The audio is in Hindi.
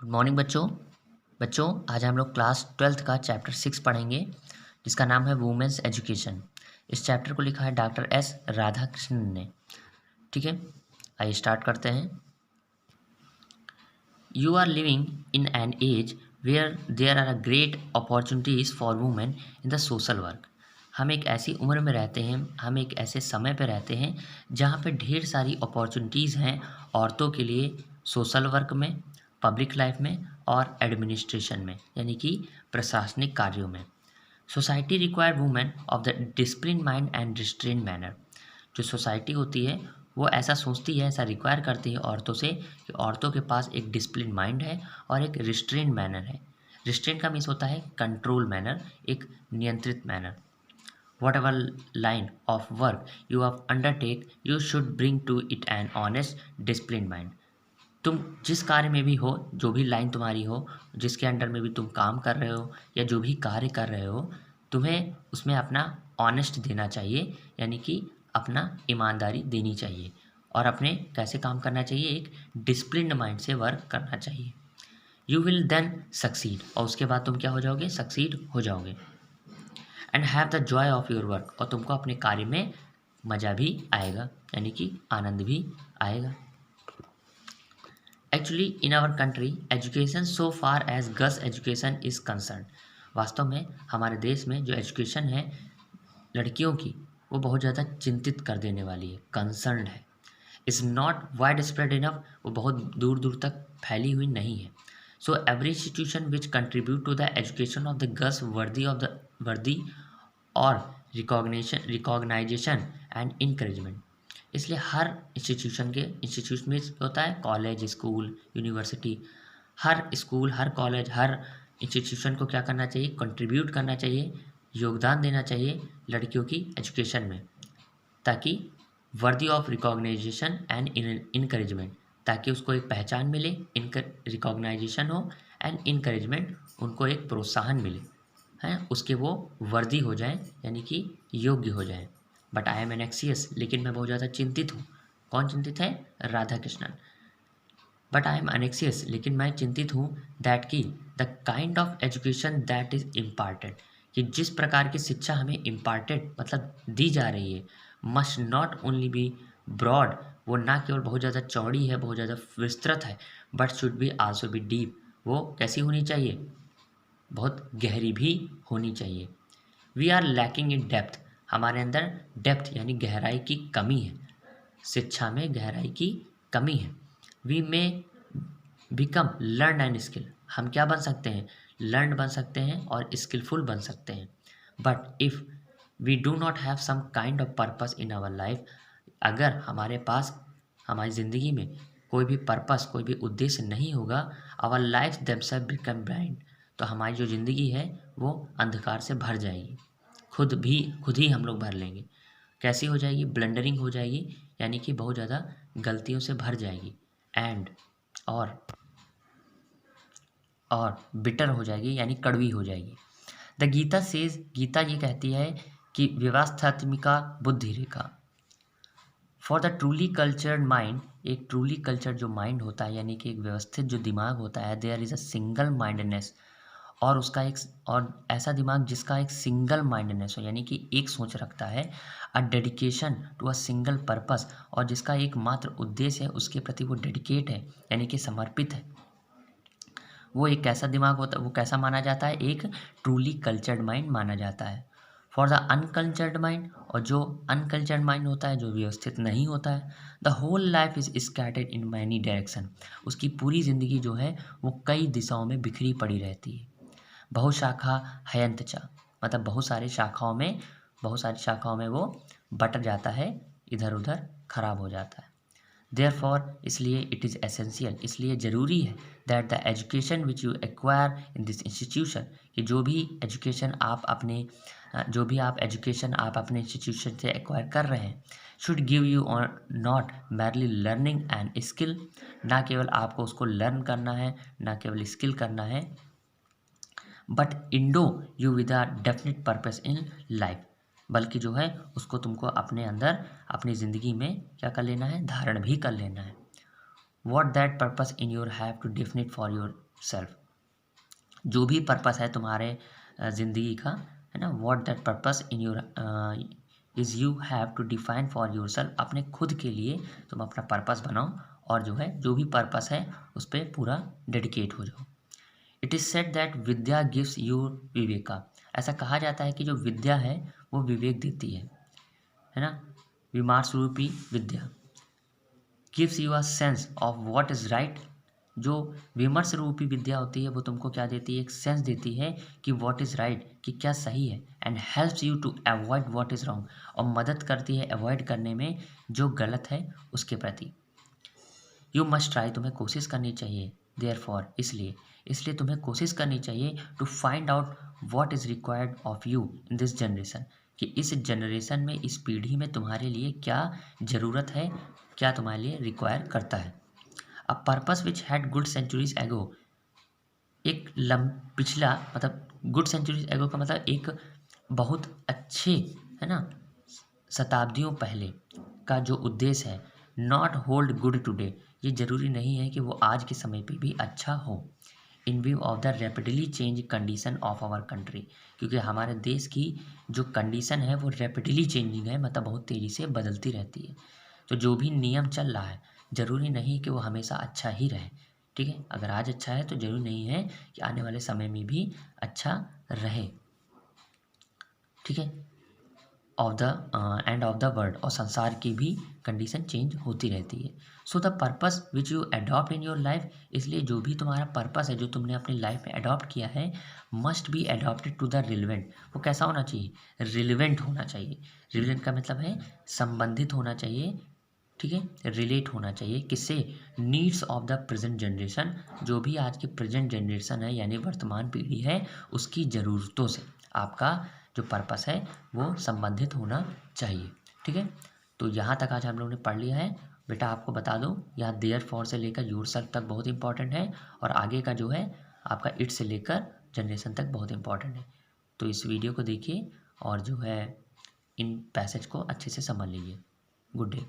गुड मॉर्निंग बच्चों। आज हम लोग क्लास 12th का चैप्टर 6 पढ़ेंगे जिसका नाम है वुमेन्स एजुकेशन। इस चैप्टर को लिखा है डॉक्टर एस राधाकृष्णन ने। ठीक है, आइए स्टार्ट करते हैं। You are living in an age where there are a great opportunities for women in the social work. हम एक ऐसी उम्र में रहते हैं, हम एक ऐसे समय पे रहते हैं जहाँ पे ढेर सारी अपॉर्चुनिटीज़ हैं औरतों के लिए सोशल वर्क में, पब्लिक लाइफ में और एडमिनिस्ट्रेशन में, यानी कि प्रशासनिक कार्यों में। Society require women of the discipline mind and restrain manner. जो सोसाइटी होती है वो ऐसा सोचती है, ऐसा रिक्वायर करती है औरतों से कि औरतों के पास एक डिसिप्लिन माइंड है और एक रिस्ट्रेन मैनर है। रिस्ट्रेन का मीन्स होता है कंट्रोल मैनर, एक नियंत्रित manner. Whatever line of work you have undertake, you should bring to it an honest, disciplined mind. तुम जिस कार्य में भी हो, जो भी लाइन तुम्हारी हो, जिसके अंडर में भी तुम काम कर रहे हो या जो भी कार्य कर रहे हो, तुम्हें उसमें अपना ऑनेस्ट देना चाहिए, यानी कि अपना ईमानदारी देनी चाहिए और अपने कैसे काम करना चाहिए, एक डिसिप्लिन्ड माइंड से वर्क करना चाहिए। यू विल देन सक्सीड, और उसके बाद तुम क्या हो जाओगे, सक्सीड हो जाओगे। And have the Joy of your work, और तुमको अपने कार्य में मज़ा भी आएगा, यानी कि आनंद भी आएगा। Actually in our country education so far as girls education is concern. वास्तव में हमारे देश में जो एजुकेशन है लड़कियों की, वो बहुत ज़्यादा चिंतित कर देने वाली है, कंसर्न है। Is not wide spread enough, वो बहुत दूर दूर तक फैली हुई नहीं है। So every institution which contribute to the education of the girls worthy और रिकॉग्नाइजेशन एंड इनकरेजमेंट। इसलिए हर इंस्टीट्यूशन में होता है, कॉलेज, स्कूल, यूनिवर्सिटी, हर स्कूल, हर कॉलेज, हर इंस्टीट्यूशन को क्या करना चाहिए, कंट्रीब्यूट करना चाहिए, योगदान देना चाहिए लड़कियों की एजुकेशन में, ताकि worthy of recognition and encouragement, ताकि उसको एक पहचान मिले, रिकॉग्नाइजेशन हो एंड इनकरेजमेंट, उनको एक प्रोत्साहन मिले, हैं, उसके वो वर्दी हो जाएं, यानी कि योग्य हो जाएं। बट आई एम एनेक्सियस, लेकिन मैं बहुत ज़्यादा चिंतित हूँ। कौन चिंतित है, Radha Krishnan. But I am anxious, लेकिन मैं चिंतित हूँ दैट की the kind of education that is imparted, कि जिस प्रकार की शिक्षा हमें इम्पार्टेड मतलब दी जा रही है, must not only be broad, वो ना केवल बहुत ज़्यादा चौड़ी है, बहुत ज़्यादा विस्तृत है, but should be also be deep, वो कैसी होनी चाहिए, बहुत गहरी भी होनी चाहिए। We are lacking in depth, हमारे अंदर डेप्थ यानी गहराई की कमी है, शिक्षा में गहराई की कमी है। वी में बिकम लर्न एंड स्किल, हम क्या बन सकते हैं, लर्न बन सकते हैं और स्किलफुल बन सकते हैं। But if we do not have some kind of purpose in our life, अगर हमारे पास हमारी ज़िंदगी में कोई भी पर्पस, कोई भी उद्देश्य नहीं होगा, our life themselves become blind, तो हमारी जो ज़िंदगी है वो अंधकार से भर जाएगी, खुद ही हम लोग भर लेंगे। कैसी हो जाएगी, ब्लंडरिंग हो जाएगी, यानी कि बहुत ज़्यादा गलतियों से भर जाएगी। एंड और बिटर हो जाएगी, यानी कड़वी हो जाएगी। द गीता सेज, गीता ये कहती है कि व्यवस्थात्मिका बुद्धि रेखा, for the truly cultured mind, एक ट्रूली कल्चर्ड जो माइंड होता है, यानी कि एक व्यवस्थित जो दिमाग होता है, there is a single mindness, और उसका एक और ऐसा दिमाग जिसका एक सिंगल माइंडनेस हो, यानी कि एक सोच रखता है, a dedication to a single purpose, और जिसका एक मात्र उद्देश्य है, उसके प्रति वो डेडिकेट है, यानी कि समर्पित है, वो एक कैसा दिमाग होता है, वो कैसा माना जाता है, एक ट्रूली कल्चर्ड माइंड माना जाता है। फॉर द अनकल्चर्ड माइंड, और जो अनकल्चर्ड माइंड होता है, जो व्यवस्थित नहीं होता है, the whole life is scattered in many direction, उसकी पूरी ज़िंदगी जो है वो कई दिशाओं में बिखरी पड़ी रहती है। बहुशाखा हयंतचा, मतलब बहुत सारी शाखाओं में वो बट जाता है, इधर उधर खराब हो जाता है। देयरफॉर, इसलिए इट इज़ एसेंशियल, इसलिए ज़रूरी है, that the education which you acquire in this institution, कि जो भी एजुकेशन आप अपने इंस्टीट्यूशन से एक्वायर कर रहे हैं, should give you not merely learning and skill, ना केवल आपको उसको लर्न करना है, ना केवल स्किल करना है, but Indo you with a definite purpose in life, बल्कि जो है उसको तुमको अपने अंदर अपनी ज़िंदगी में क्या कर लेना है, धारण भी कर लेना है। What that purpose in your have to definite for your self. जो भी पर्पस है तुम्हारे ज़िंदगी का, है ना, what that purpose in your is you have to define for your self. अपने खुद के लिए तुम अपना पर्पस बनाओ और जो है जो भी पर्पस है उस पर पूरा डेडिकेट हो जाओ। It is said that Vidya gives you Viveka. ऐसा कहा जाता है कि जो विद्या है वो विवेक देती है ना। विमर्श रूपी विद्या gives you a sense of what is right. जो विमर्श रूपी विद्या होती है वो तुमको क्या देती है, एक सेंस देती है कि व्हाट इज़ राइट, कि क्या सही है। And helps you to avoid what is wrong, और मदद करती है अवॉइड करने में जो गलत है उसके प्रति। यू मस्ट ट्राई, तुम्हें कोशिश करनी चाहिए। देयर फॉर, इसलिए तुम्हें कोशिश करनी चाहिए to find out what is required of you in this generation, कि इस जनरेशन में, इस पीढ़ी में तुम्हारे लिए क्या ज़रूरत है, क्या तुम्हारे लिए रिक्वायर करता है। A purpose which had good centuries ago, एक पिछला, मतलब गुड सेंचुरीज एगो का मतलब एक बहुत अच्छे, है ना, शताब्दियों पहले का जो उद्देश्य है। नॉट होल्ड गुड टुडे, ये ज़रूरी नहीं है कि वो आज के समय पे भी अच्छा हो। In view of the rapidly change condition of our country, क्योंकि हमारे देश की जो कंडीशन है वो रैपिडली चेंजिंग है, मतलब बहुत तेज़ी से बदलती रहती है। तो जो भी नियम चल रहा है ज़रूरी नहीं कि वो हमेशा अच्छा ही रहे। ठीक है, अगर आज अच्छा है तो ज़रूरी नहीं है कि आने वाले समय में भी अच्छा रहे। ठीक है, of the end of the world, और संसार की भी कंडीशन चेंज होती रहती है। So the purpose which you adopt in your life, इसलिए जो भी तुम्हारा पर्पस है जो तुमने अपनी लाइफ में अडॉप्ट किया है, must be adopted to the relevant. वो कैसा होना चाहिए, रिलेवेंट होना चाहिए। रिलेवेंट का मतलब है संबंधित होना चाहिए। ठीक है, रिलेट होना चाहिए किससे, needs of the present generation, जो भी आज की प्रेजेंट जनरेशन है यानी वर्तमान पीढ़ी है उसकी ज़रूरतों से आपका जो पर्पस है वो संबंधित होना चाहिए। ठीक है, तो यहाँ तक आज हम लोगों ने पढ़ लिया है। बेटा आपको बता दूँ, यहाँ देयर फॉर से लेकर योर सेल्फ तक बहुत इंपॉर्टेंट है, और आगे का जो है आपका इट से लेकर जनरेशन तक बहुत इंपॉर्टेंट है। तो इस वीडियो को देखिए और जो है इन पैसेज को अच्छे से समझ लीजिए। Good day.